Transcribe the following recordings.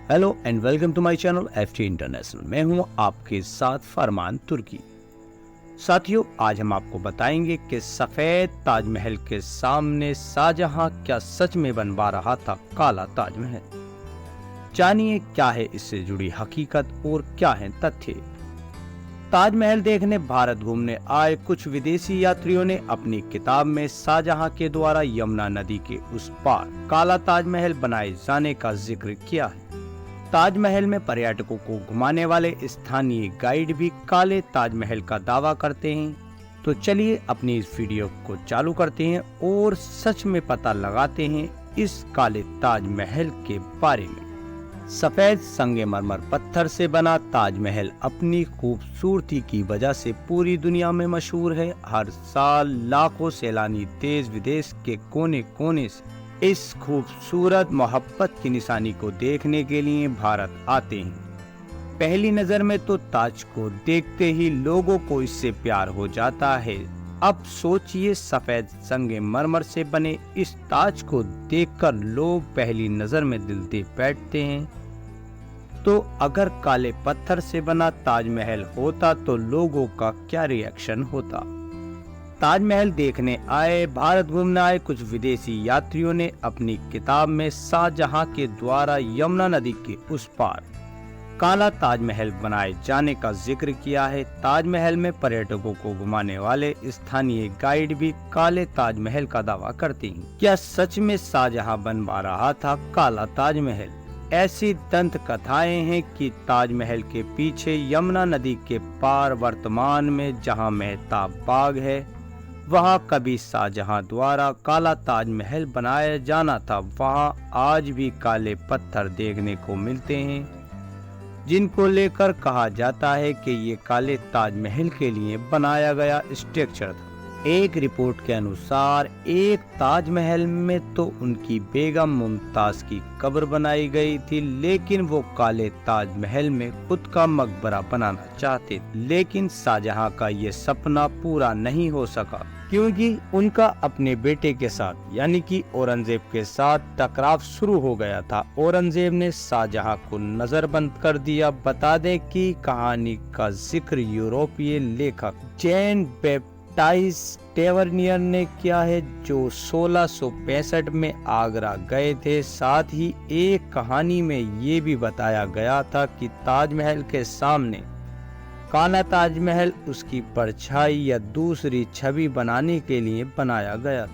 Hello and welcome to my channel FT international. मैं हूं आपके साथ फरमान तुर्की। साथियों, आज हम आपको बताएंगे कि सफेद ताजमहल के सामने शाहजहां क्या सच में बनवा रहा था काला ताजमहल। जानिए क्या है इससे जुड़ी हकीकत और क्या है तथ्य। ताजमहल देखने भारत घूमने आए कुछ विदेशी यात्रियों ने अपनी किताब में शाहजहां के द्वारा यमुना नदी के उस पार काला ताजमहल बनाए जाने का जिक्र किया है। ताजमहल में पर्यटकों को घुमाने वाले स्थानीय गाइड भी काले ताजमहल का दावा करते हैं। तो चलिए अपनी इस वीडियो को चालू करते हैं और सच में पता लगाते हैं इस काले ताजमहल के बारे में। सफेद संगमरमर पत्थर से बना ताजमहल अपनी खूबसूरती की वजह से पूरी दुनिया में मशहूर है। हर साल लाखों सैलानी देश विदेश के कोने कोने से इस खूबसूरत मोहब्बत की निशानी को देखने के लिए भारत आते हैं। पहली नजर में तो ताज को देखते ही लोगों को इससे प्यार हो जाता है। अब सोचिए, सफेद संगमरमर से बने इस ताज को देखकर लोग पहली नजर में दिल दे बैठते हैं। तो अगर काले पत्थर से बना ताजमहल होता तो लोगों का क्या रिएक्शन होता। ताजमहल देखने आए भारत घूमने आए कुछ विदेशी यात्रियों ने अपनी किताब में शाहजहां के द्वारा यमुना नदी के उस पार काला ताजमहल बनाए जाने का जिक्र किया है। ताजमहल में पर्यटकों को घुमाने वाले स्थानीय गाइड भी काले ताजमहल का दावा करते हैं। क्या सच में शाहजहां बनवा रहा था काला ताजमहल? ऐसी दंत कथाएं हैं कि ताजमहल के पीछे यमुना नदी के पार वर्तमान में जहां मेहताब बाग है, वहां कभी शाहजहां द्वारा काला ताजमहल बनाया जाना था। वहां आज भी काले पत्थर देखने को मिलते हैं, जिनको लेकर कहा जाता है कि ये काले ताजमहल के लिए बनाया गया स्ट्रक्चर था। एक रिपोर्ट के अनुसार एक ताजमहल में तो उनकी बेगम मुमताज की कब्र बनाई गई थी, लेकिन वो काले ताजमहल में खुद का मकबरा बनाना चाहते थे। लेकिन शाहजहां का ये सपना पूरा नहीं हो सका, क्योंकि उनका अपने बेटे के साथ यानी कि औरंगजेब के साथ टकराव शुरू हो गया था। औरंगजेब ने शाहजहां को नजरबंद कर दिया। बता दें कि कहानी का जिक्र यूरोपीय लेखक जैन बैप्टाइस्ट टेवर्नियर ने किया है, जो 1665 में आगरा गए थे। साथ ही एक कहानी में ये भी बताया गया था कि ताजमहल के सामने काला ताजमहल उसकी परछाई या दूसरी छवि बनाने के लिए बनाया गया।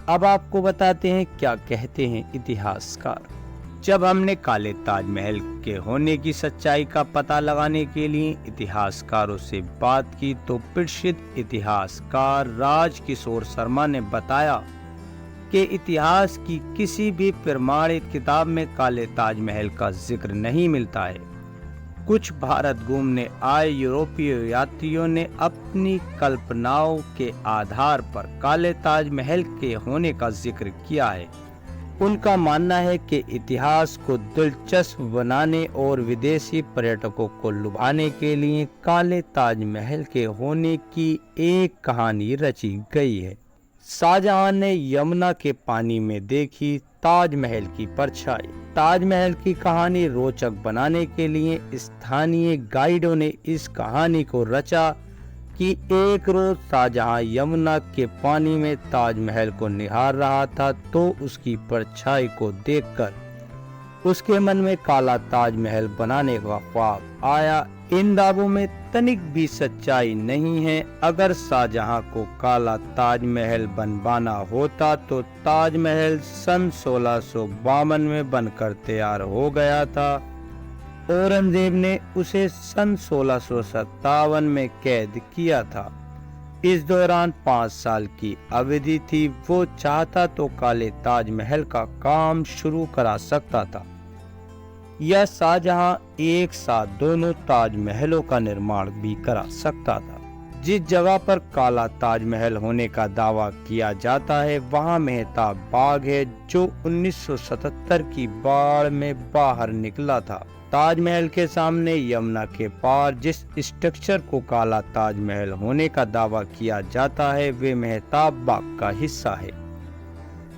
अब आपको बताते हैं क्या कहते हैं इतिहासकार। जब हमने काले ताजमहल के होने की सच्चाई का पता लगाने के लिए इतिहासकारों से बात की, तो प्रसिद्ध इतिहासकार राजकिशोर शर्मा ने बताया कि इतिहास की किसी भी प्रमाणित किताब में काले ताजमहल का जिक्र नहीं मिलता है। कुछ भारत घूमने आए यूरोपीय यात्रियों ने अपनी कल्पनाओं के आधार पर काले ताजमहल के होने का जिक्र किया है। उनका मानना है कि इतिहास को दिलचस्प बनाने और विदेशी पर्यटकों को लुभाने के लिए काले ताजमहल के होने की एक कहानी रची गई है। शाहजहां ने यमुना के पानी में देखी ताजमहल की परछाई। ताजमहल की कहानी रोचक बनाने के लिए स्थानीय गाइडों ने इस कहानी को रचा कि एक रोज शाहजहां यमुना के पानी में ताजमहल को निहार रहा था, तो उसकी परछाई को देखकर उसके मन में काला ताजमहल बनाने का ख्वाब आया। इन दावों में तनिक भी सच्चाई नहीं है। अगर शाहजहां को काला ताजमहल बनवाना होता तो ताजमहल सन 1652 में बनकर तैयार हो गया था। औरंगजेब ने उसे सन 1657 में कैद किया था। इस दौरान 5 साल की अवधि थी। वो चाहता तो काले ताजमहल का काम शुरू करा सकता था, या शाहजहां एक साथ दोनों ताजमहलों का निर्माण भी करा सकता था। जिस जगह पर काला ताजमहल होने का दावा किया जाता है, वहां मेहताब बाग है, जो 1977 की बाढ़ में बाहर निकला था। ताजमहल के सामने यमुना के पार जिस स्ट्रक्चर को काला ताजमहल होने का दावा किया जाता है, वे मेहताब बाग का हिस्सा है।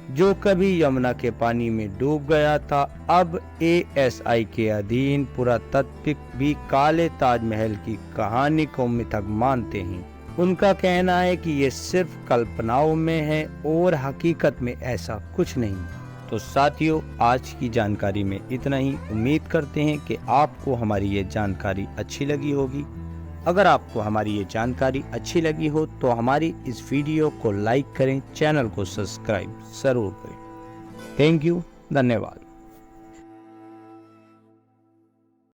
जो कभी यमुना के पानी में डूब गया था, अब ASI के अधीन पुरातत्विक भी काले ताजमहल की कहानी को मिथक मानते हैं। उनका कहना है कि ये सिर्फ कल्पनाओं में है और हकीकत में ऐसा कुछ नहीं। तो साथियों, आज की जानकारी में इतना ही। उम्मीद करते हैं कि आपको हमारी ये जानकारी अच्छी लगी होगी। अगर आपको हमारी ये जानकारी अच्छी लगी हो तो हमारी इस वीडियो को लाइक करें, चैनल को सब्सक्राइब जरूर करें। थैंक यू, धन्यवाद।